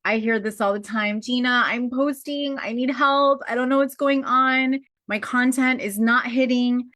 I hear this all the time. Gina, I'm posting. I need help. I don't know what's going on. My content is not hitting.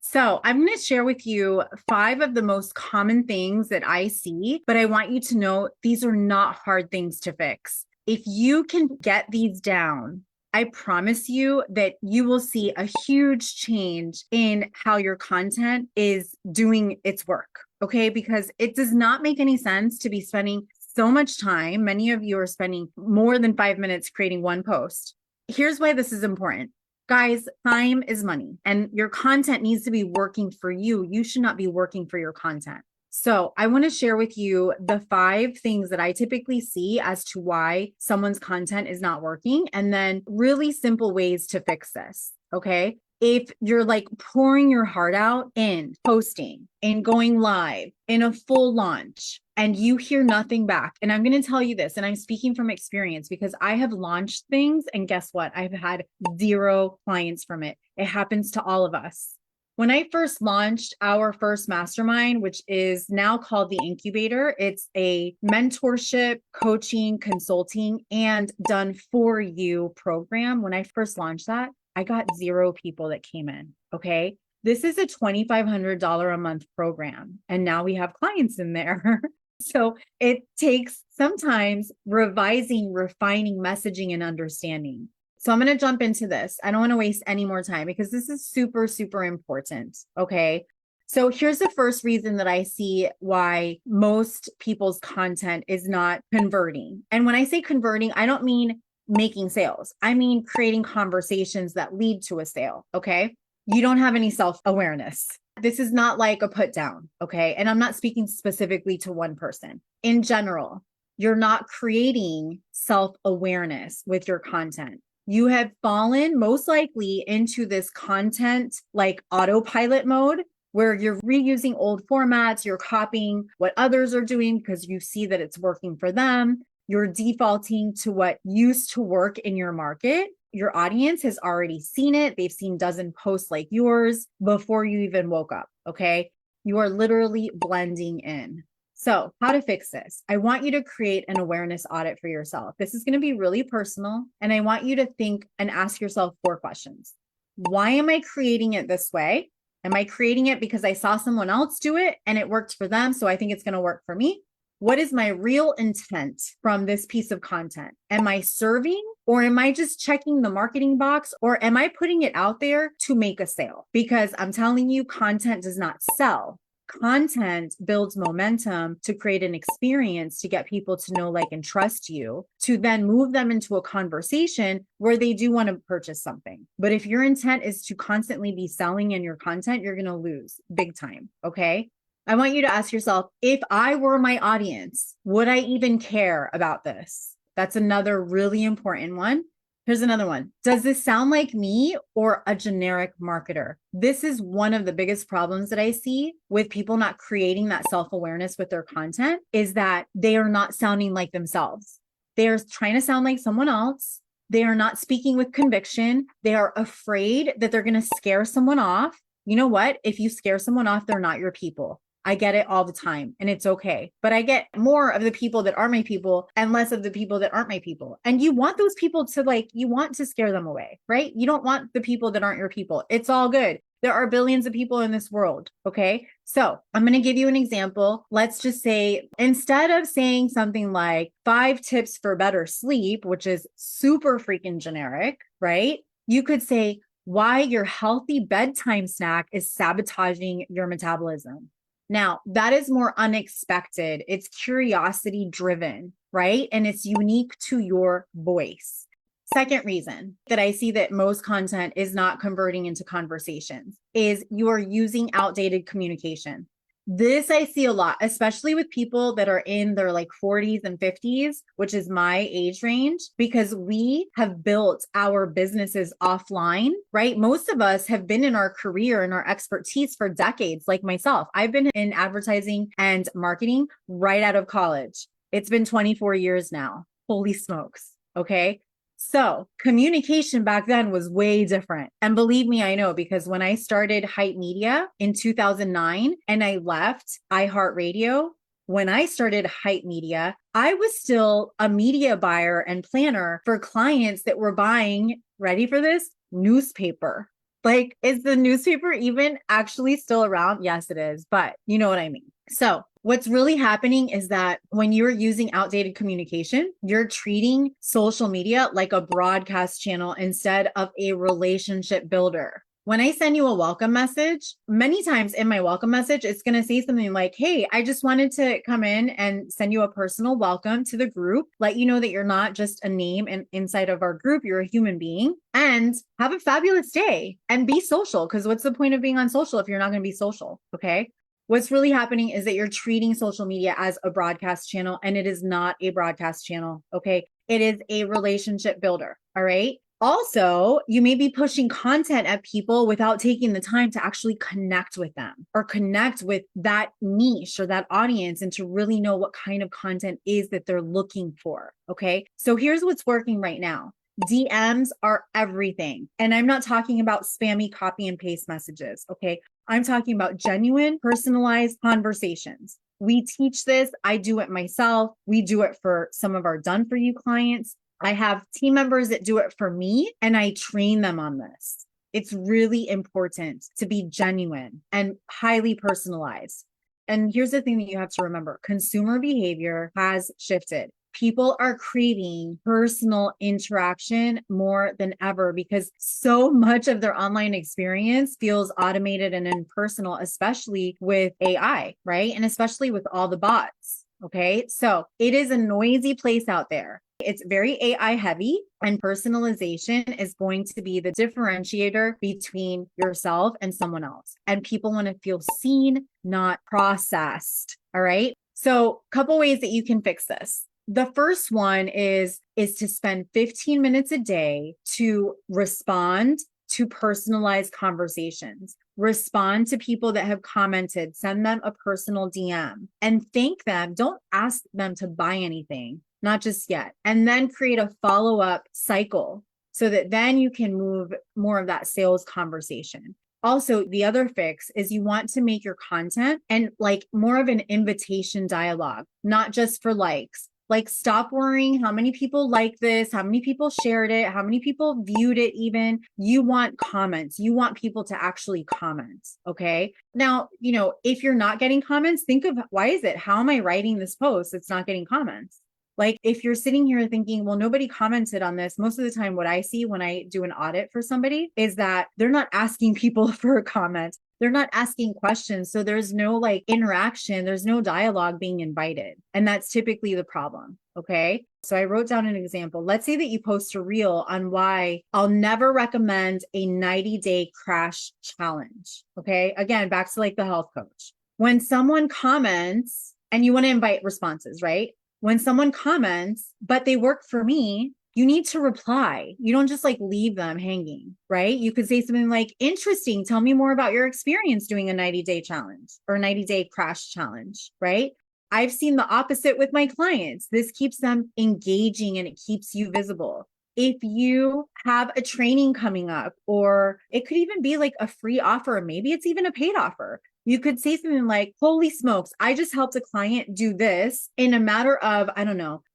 So I'm going to share with you 5 of the most common things that I see, but I want you to know these are not hard things to fix. If you can get these down, I promise you that you will see a huge change in how your content is doing its work. Okay. Because it does not make any sense to be spending so much time. Many of you are spending more than 5 minutes creating one post. Here's why this is important. Guys, time is money and your content needs to be working for you. You should not be working for your content. So I want to share with you the 5 things that I typically see as to why someone's content is not working, and then really simple ways to fix this. Okay. If you're like pouring your heart out in posting, in going live, in a full launch, and you hear nothing back, and I'm going to tell you this, and I'm speaking from experience because I have launched things, and guess what? I've had 0 clients from it. It happens to all of us. When I first launched our first mastermind, which is now called the Incubator, it's a mentorship, coaching, consulting, and done for you program. When I first launched that, I got 0 people that came in. Okay. This is a $2,500 a month program. And now we have clients in there. So it takes sometimes revising, refining messaging and understanding. So I'm going to jump into this. I don't want to waste any more time because this is super, super important. Okay. So here's the first reason that I see why most people's content is not converting. And when I say converting, I don't mean making sales. I mean creating conversations that lead to a sale. Okay. You don't have any self-awareness. This is not like a put down. Okay. And I'm not speaking specifically to one person. In general, you're not creating self-awareness with your content. You have fallen most likely into this content like autopilot mode where you're reusing old formats, you're copying what others are doing because you see that it's working for them. You're defaulting to what used to work in your market. Your audience has already seen it. They've seen dozen posts like yours before you even woke up. Okay. You are literally blending in. So how to fix this? I want you to create an awareness audit for yourself. This is going to be really personal. And I want you to think and ask yourself 4 questions. Why am I creating it this way? Am I creating it because I saw someone else do it and it worked for them, so I think it's going to work for me? What is my real intent from this piece of content? Am I serving, or am I just checking the marketing box, or am I putting it out there to make a sale? Because I'm telling you, content does not sell. Content builds momentum to create an experience to get people to know, like, and trust you, to then move them into a conversation where they do want to purchase something. But if your intent is to constantly be selling in your content, you're going to lose big time. Okay. I want you to ask yourself, if I were my audience, would I even care about this? That's another really important one. Here's another one. Does this sound like me or a generic marketer? This is one of the biggest problems that I see with people not creating that self-awareness with their content, is that they are not sounding like themselves. They are trying to sound like someone else. They are not speaking with conviction. They are afraid that they're going to scare someone off. You know what? If you scare someone off, they're not your people. I get it all the time, and it's okay. But I get more of the people that are my people and less of the people that aren't my people. And you want those people to, you want to scare them away, right? You don't want the people that aren't your people. It's all good. There are billions of people in this world. Okay. So I'm going to give you an example. Let's just say, instead of saying something like 5 tips for better sleep, which is super freaking generic, right? You could say why your healthy bedtime snack is sabotaging your metabolism. Now, that is more unexpected. It's curiosity driven, right? And it's unique to your voice. Second reason that I see that most content is not converting into conversations is you are using outdated communication. This I see a lot, especially with people that are in their 40s and 50s, which is my age range, because we have built our businesses offline, right? Most of us have been in our career and our expertise for decades, like myself. I've been in advertising and marketing right out of college. It's been 24 years now. Holy smokes. Okay. So communication back then was way different. And believe me, I know, because when I started Hype Media in 2009 and I left iHeartRadio, when I started Hype Media, I was still a media buyer and planner for clients that were buying, ready for this, newspaper. Like, is the newspaper even actually still around? Yes, it is, but you know what I mean. So what's really happening is that when you're using outdated communication, you're treating social media like a broadcast channel instead of a relationship builder. When I send you a welcome message, many times in my welcome message, it's going to say something like, hey, I just wanted to come in and send you a personal welcome to the group, let you know that you're not just a name inside of our group, you're a human being, and have a fabulous day and be social. Because what's the point of being on social if you're not going to be social? Okay. What's really happening is that you're treating social media as a broadcast channel, and it is not a broadcast channel. Okay. It is a relationship builder. All right. Also, you may be pushing content at people without taking the time to actually connect with them or connect with that niche or that audience and to really know what kind of content is that they're looking for. Okay. So here's what's working right now. DMs are everything. And I'm not talking about spammy copy and paste messages. Okay. I'm talking about genuine, personalized conversations. We teach this. I do it myself. We do it for some of our done for you clients. I have team members that do it for me and I train them on this. It's really important to be genuine and highly personalized. And here's the thing that you have to remember. Consumer behavior has shifted. People are craving personal interaction more than ever because so much of their online experience feels automated and impersonal, especially with AI, right? And especially with all the bots. Okay. So it is a noisy place out there. It's very AI heavy, and personalization is going to be the differentiator between yourself and someone else. And people want to feel seen, not processed. All right. So a couple ways that you can fix this. The first one is to spend 15 minutes a day to respond to personalized conversations. Respond to people that have commented, send them a personal DM and thank them. Don't ask them to buy anything, not just yet. And then create a follow-up cycle so that then you can move more of that sales conversation. Also, the other fix is you want to make your content and like more of an invitation dialogue, not just for likes. Like, stop worrying how many people like this, how many people shared it, how many people viewed it even. You want comments. You want people to actually comment. Okay. Now, if you're not getting comments, think of why is it? How am I writing this post? It's not getting comments. Like, if you're sitting here thinking, well, nobody commented on this, most of the time, what I see when I do an audit for somebody is that they're not asking people for a comment. They're not asking questions. So there's no like interaction. There's no dialogue being invited. And that's typically the problem. Okay. So I wrote down an example. Let's say that you post a reel on why I'll never recommend a 90-day crash challenge. Okay. Again, back to like the health coach. When someone comments and you want to invite responses, right? When someone comments, but they work for me, you need to reply. You don't just like leave them hanging, right? You could say something like, interesting, tell me more about your experience doing a 90-day challenge or a 90-day crash challenge, right? I've seen the opposite with my clients. This keeps them engaging and it keeps you visible. If you have a training coming up, or it could even be like a free offer, maybe it's even a paid offer. You could say something like, holy smokes, I just helped a client do this in a matter of,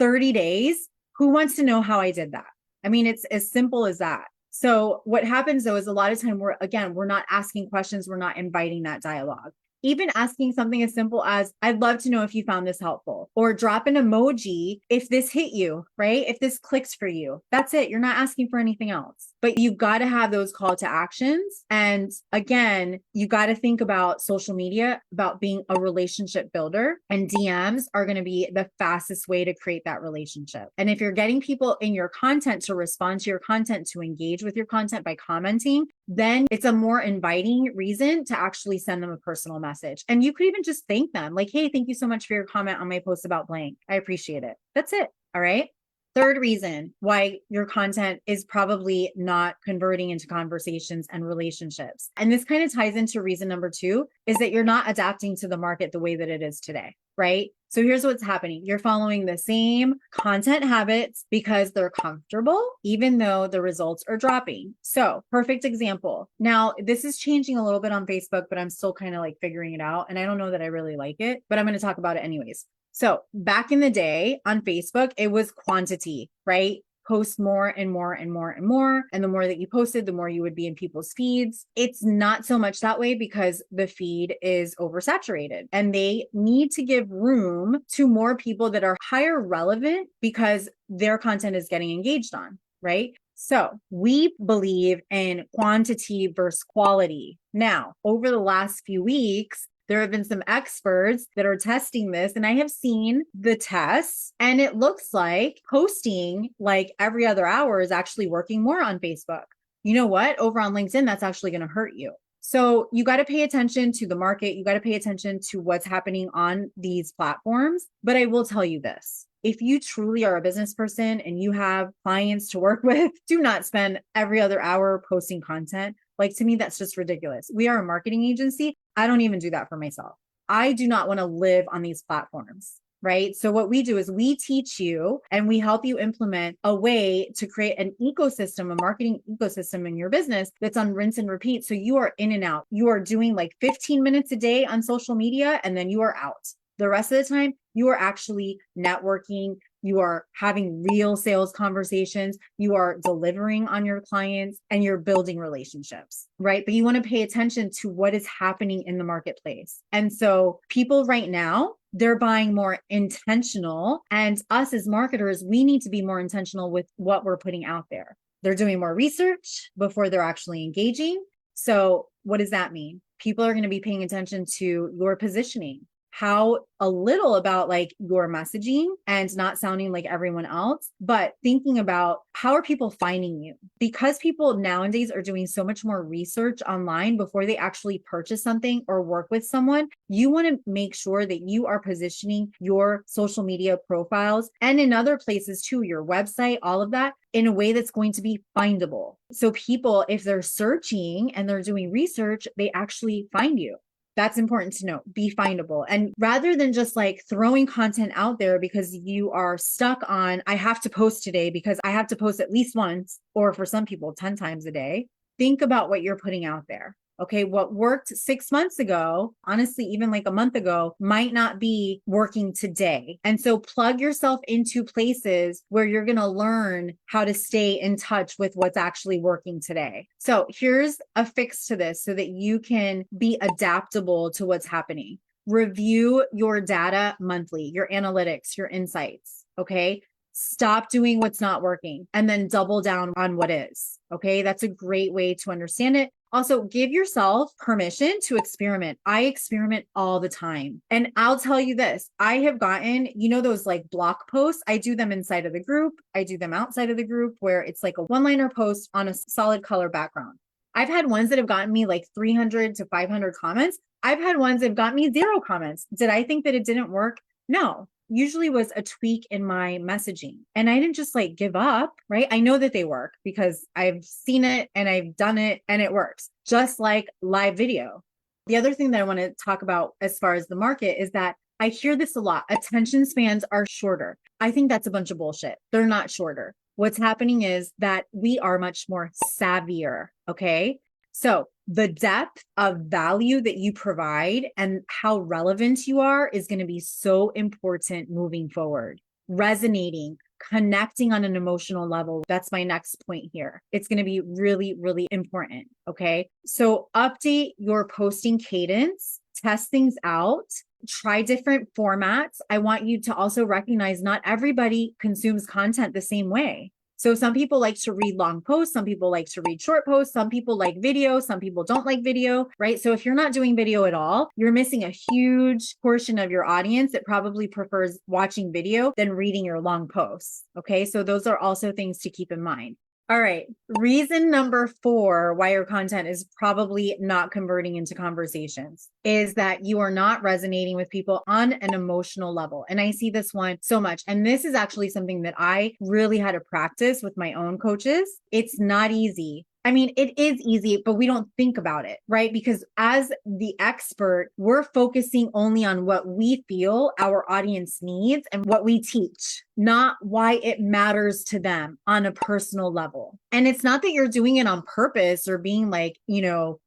30 days. Who wants to know how I did that? I mean, it's as simple as that. So what happens though is a lot of time we're not asking questions. We're not inviting that dialogue. Even asking something as simple as, I'd love to know if you found this helpful, or drop an emoji if this hit you, right? If this clicks for you, that's it. You're not asking for anything else, but you've got to have those call to actions. And again, you got to think about social media, about being a relationship builder, and DMs are going to be the fastest way to create that relationship. And if you're getting people in your content to respond to your content, to engage with your content by commenting, then it's a more inviting reason to actually send them a personal message. And you could even just thank them like, hey, thank you so much for your comment on my post about blank. I appreciate it. That's it. All right. Third reason why your content is probably not converting into conversations and relationships. And this kind of ties into reason number 2 is that you're not adapting to the market the way that it is today. right? So here's what's happening. You're following the same content habits because they're comfortable, even though the results are dropping. So perfect example. Now, this is changing a little bit on Facebook, but I'm still kind of like figuring it out. And I don't know that I really like it, but I'm going to talk about it anyways. So back in the day on Facebook, it was quantity, right? Post more and more and more and more. And the more that you posted, the more you would be in people's feeds. It's not so much that way because the feed is oversaturated and they need to give room to more people that are higher relevant because their content is getting engaged on, right? So we believe in quantity versus quality. Now, over the last few weeks, there have been some experts that are testing this, and I have seen the tests, and it looks like posting like every other hour is actually working more on Facebook. You know what? Over on LinkedIn, that's actually going to hurt you. So you got to pay attention to the market. You got to pay attention to what's happening on these platforms. But I will tell you this. If you truly are a business person and you have clients to work with, do not spend every other hour posting content. Like, to me, that's just ridiculous. We are a marketing agency. I don't even do that for myself. I do not want to live on these platforms, right? So what we do is we teach you and we help you implement a way to create an ecosystem, a marketing ecosystem in your business that's on rinse and repeat. So you are in and out. You are doing like 15 minutes a day on social media and then you are out. The rest of the time, you are actually networking. You are having real sales conversations. You are delivering on your clients and you're building relationships, right? But you want to pay attention to what is happening in the marketplace. And so people right now, they're buying more intentional. And us as marketers, we need to be more intentional with what we're putting out there. They're doing more research before they're actually engaging. So what does that mean? People are going to be paying attention to your positioning, how a little about like your messaging and not sounding like everyone else, but thinking about how are people finding you? Because people nowadays are doing so much more research online before they actually purchase something or work with someone, you want to make sure that you are positioning your social media profiles and in other places too, your website, all of that in a way that's going to be findable. So people, if they're searching and they're doing research, they actually find you. That's important to know. Be findable. And rather than just like throwing content out there because you are stuck on, I have to post today because I have to post at least once, or for some people, 10 times a day, think about what you're putting out there. Okay, what worked 6 months ago, honestly, even like a month ago, might not be working today. And so plug yourself into places where you're going to learn how to stay in touch with what's actually working today. So here's a fix to this so that you can be adaptable to what's happening. Review your data monthly, your analytics, your insights. Okay. Stop doing what's not working and then double down on what is. Okay. That's a great way to understand it. Also, give yourself permission to experiment. I experiment all the time. And I'll tell you this, I have gotten, those like block posts. I do them inside of the group. I do them outside of the group where it's like a one-liner post on a solid color background. I've had ones that have gotten me like 300 to 500 comments. I've had ones that have gotten me 0 comments. Did I think that it didn't work? No. Usually was a tweak in my messaging. And I didn't just like give up, right? I know that they work because I've seen it and I've done it and it works, just like live video. The other thing that I want to talk about as far as the market is that I hear this a lot. Attention spans are shorter. I think that's a bunch of bullshit. They're not shorter. What's happening is that we are much more savvier. Okay. So the depth of value that you provide and how relevant you are is going to be so important moving forward. Resonating, connecting on an emotional level. That's my next point here. It's going to be really, really important. Okay. So update your posting cadence, test things out, try different formats. I want you to also recognize not everybody consumes content the same way. So some people like to read long posts. Some people like to read short posts. Some people like video. Some people don't like video, right? So if you're not doing video at all, you're missing a huge portion of your audience that probably prefers watching video than reading your long posts. Okay. So those are also things to keep in mind. All right. Reason number 4 why your content is probably not converting into conversations is that you are not resonating with people on an emotional level. And I see this one so much. And this is actually something that I really had to practice with my own coaches. It's not easy. I mean, it is easy, but we don't think about it, right? Because as the expert, we're focusing only on what we feel our audience needs and what we teach, not why it matters to them on a personal level. And it's not that you're doing it on purpose or being like,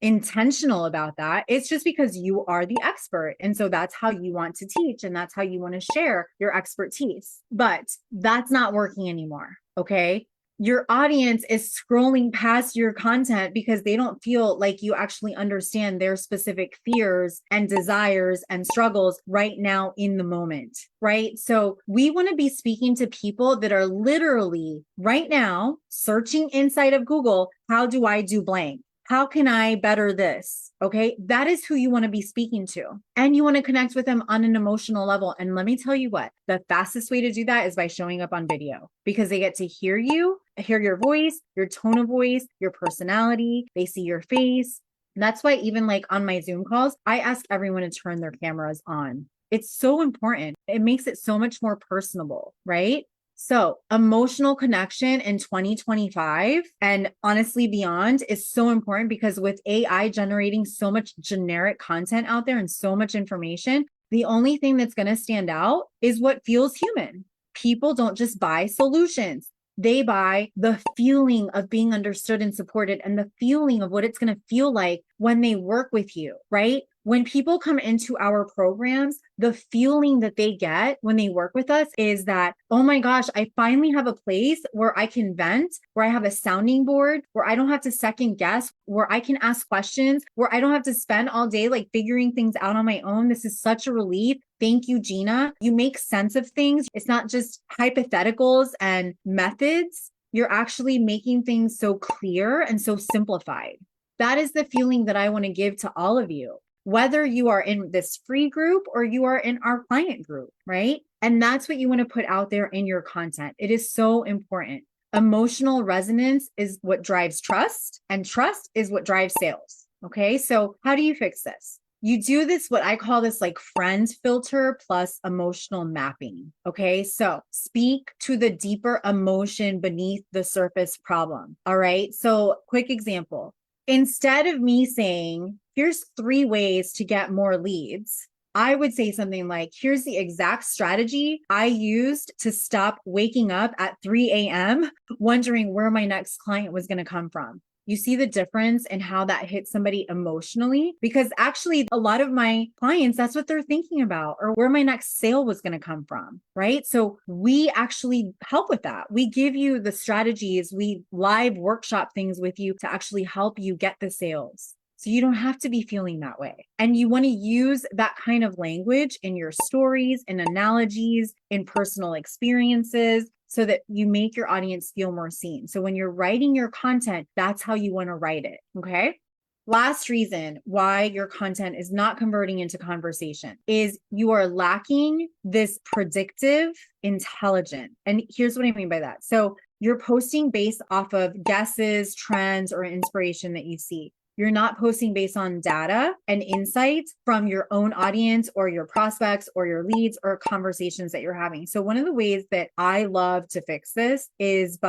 intentional about that. It's just because you are the expert. And so that's how you want to teach and that's how you want to share your expertise. But that's not working anymore. Okay. Your audience is scrolling past your content because they don't feel like you actually understand their specific fears and desires and struggles right now in the moment, right? So we want to be speaking to people that are literally right now searching inside of Google, how do I do blank? How can I better this? Okay. That is who you want to be speaking to. And you want to connect with them on an emotional level. And let me tell you what, the fastest way to do that is by showing up on video because they get to hear you, hear your voice, your tone of voice, your personality. They see your face. And that's why even like on my Zoom calls, I ask everyone to turn their cameras on. It's so important. It makes it so much more personable, right? So emotional connection in 2025 and honestly beyond is so important because with AI generating so much generic content out there and so much information, the only thing that's going to stand out is what feels human. People don't just buy solutions. They buy the feeling of being understood and supported and the feeling of what it's going to feel like when they work with you, right? When people come into our programs, the feeling that they get when they work with us is that, oh my gosh, I finally have a place where I can vent, where I have a sounding board, where I don't have to second guess, where I can ask questions, where I don't have to spend all day like figuring things out on my own. This is such a relief. Thank you, Gina. You make sense of things. It's not just hypotheticals and methods. You're actually making things so clear and so simplified. That is the feeling that I want to give to all of you, whether you are in this free group or you are in our client group, right? And that's what you want to put out there in your content. It is so important. Emotional resonance is what drives trust, and trust is what drives sales. Okay. So how do you fix this? You do this, what I call this like friend filter plus emotional mapping. Okay. So speak to the deeper emotion beneath the surface problem. All right. So quick example. Instead of me saying, here's 3 ways to get more leads, I would say something like, here's the exact strategy I used to stop waking up at 3 a.m. wondering where my next client was going to come from. You see the difference in how that hits somebody emotionally? Because actually, a lot of my clients, that's what they're thinking about, or where my next sale was going to come from, right? So we actually help with that. We give you the strategies, we live workshop things with you to actually help you get the sales. So you don't have to be feeling that way. And you want to use that kind of language in your stories, in analogies, in personal experiences, so that you make your audience feel more seen. So when you're writing your content, that's how you want to write it. Okay. Last reason why your content is not converting into conversation is you are lacking this predictive intelligence. And here's what I mean by that. So you're posting based off of guesses, trends, or inspiration that you see. You're not posting based on data and insights from your own audience or your prospects or your leads or conversations that you're having. So one of the ways that I love to fix this is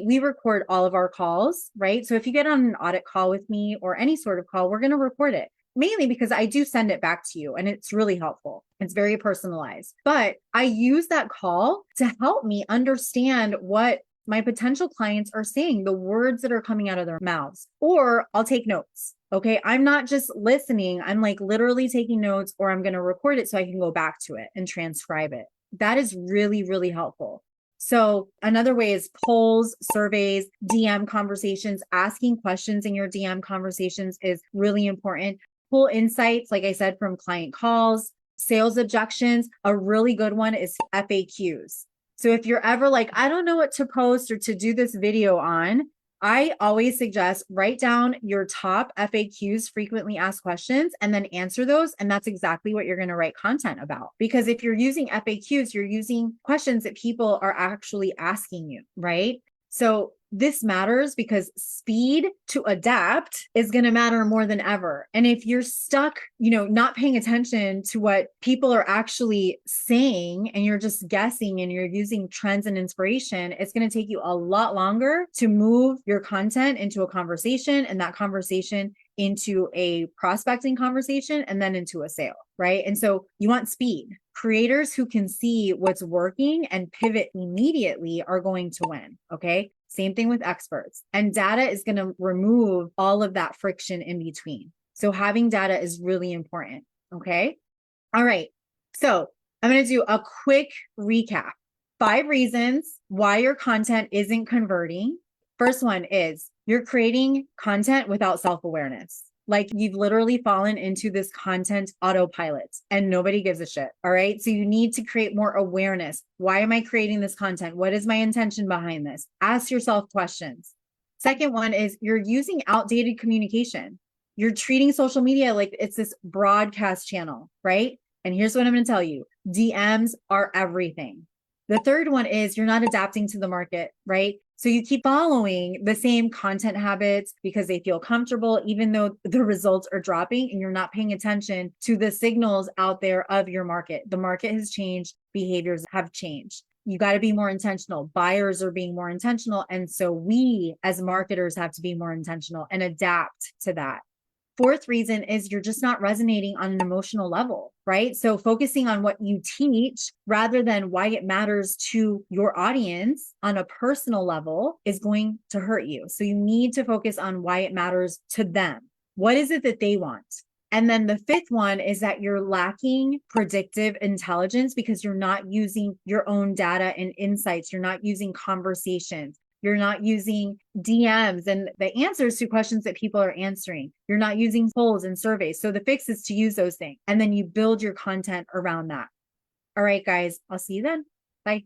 we record all of our calls, right? So if you get on an audit call with me or any sort of call, we're going to record it. Mainly because I do send it back to you and it's really helpful. It's very personalized, but I use that call to help me understand what my potential clients are saying, the words that are coming out of their mouths, or I'll take notes. Okay. I'm not just listening. I'm like literally taking notes, or I'm going to record it so I can go back to it and transcribe it. That is really, really helpful. So another way is polls, surveys, DM conversations. Asking questions in your DM conversations is really important. Pull insights, like I said, from client calls, sales objections. A really good one is FAQs. So if you're ever like, I don't know what to post or to do this video on, I always suggest write down your top FAQs, frequently asked questions, and then answer those. And that's exactly what you're going to write content about. Because if you're using FAQs, you're using questions that people are actually asking you, right? So this matters because speed to adapt is going to matter more than ever. And if you're stuck, not paying attention to what people are actually saying and you're just guessing and you're using trends and inspiration, it's going to take you a lot longer to move your content into a conversation, and that conversation into a prospecting conversation, and then into a sale, right? And so you want speed. Creators who can see what's working and pivot immediately are going to win. Okay. Same thing with experts. And data is going to remove all of that friction in between. So having data is really important. Okay. All right. So I'm going to do a quick recap. 5 reasons why your content isn't converting. First one is you're creating content without self-awareness. Like you've literally fallen into this content autopilot and nobody gives a shit. All right. So you need to create more awareness. Why am I creating this content? What is my intention behind this? Ask yourself questions. Second one is you're using outdated communication. You're treating social media like it's this broadcast channel, right? And here's what I'm going to tell you. DMs are everything. The third one is you're not adapting to the market, right? So you keep following the same content habits because they feel comfortable, even though the results are dropping, and you're not paying attention to the signals out there of your market. The market has changed. Behaviors have changed. You got to be more intentional. Buyers are being more intentional. And so we as marketers have to be more intentional and adapt to that. Fourth reason is you're just not resonating on an emotional level, right? So focusing on what you teach rather than why it matters to your audience on a personal level is going to hurt you. So you need to focus on why it matters to them. What is it that they want? And then the fifth one is that you're lacking predictive intelligence because you're not using your own data and insights. You're not using conversations. You're not using DMs and the answers to questions that people are answering. You're not using polls and surveys. So the fix is to use those things. And then you build your content around that. All right, guys, I'll see you then. Bye.